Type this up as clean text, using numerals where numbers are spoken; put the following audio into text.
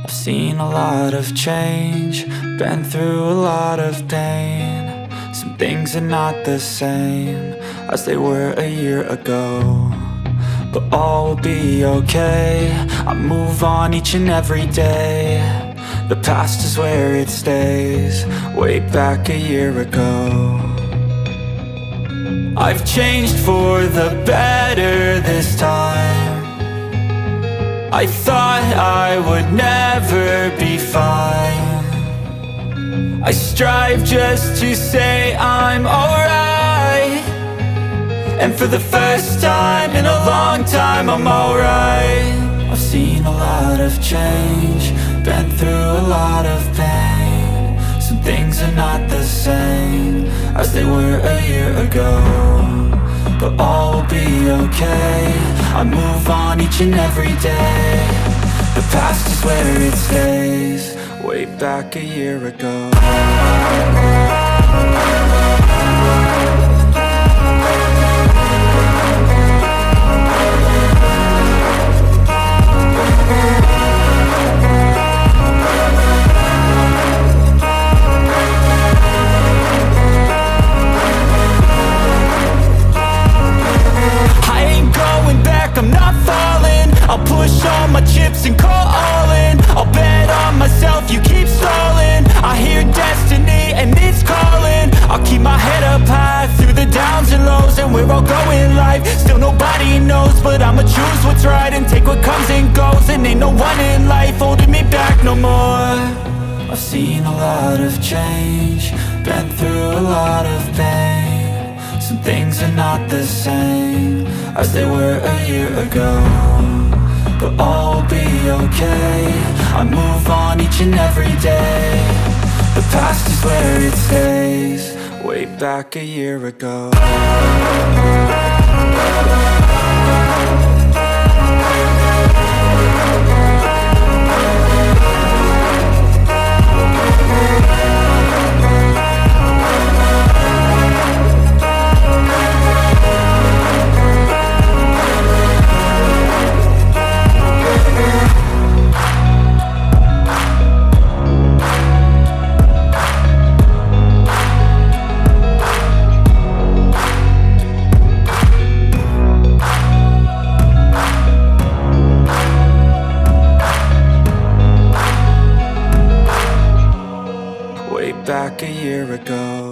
I've seen a lot of change, been through a lot of pain. Some things are not the same as they were a year ago, but all will be okay. I move on each and every day. The past is where it stays, way back a year ago. I've changed for the better this time. I thought I would never be fine. I strive just to say I'm alright, and for the first time in a long time I'm alright. I've seen a lot of change, been through a lot of pain. Some things are not the same as they were a year ago, but all will be okay. I move on each and every day. The past is where it stays, way back a year ago. I'm not falling, I'll push all my chips and call all in. I'll bet on myself, you keep stalling. I hear destiny and it's calling. I'll keep my head up high through the downs and lows, and where I'll go in life, still nobody knows. But I'ma choose what's right and take what comes and goes, and ain't no one in life holding me back no more. I've seen a lot of change, been through a lot of pain. Some things are not the same as they were a year ago, but all will be okay. I move on each and every day. The past is where it stays, way back a year ago. Back a year ago.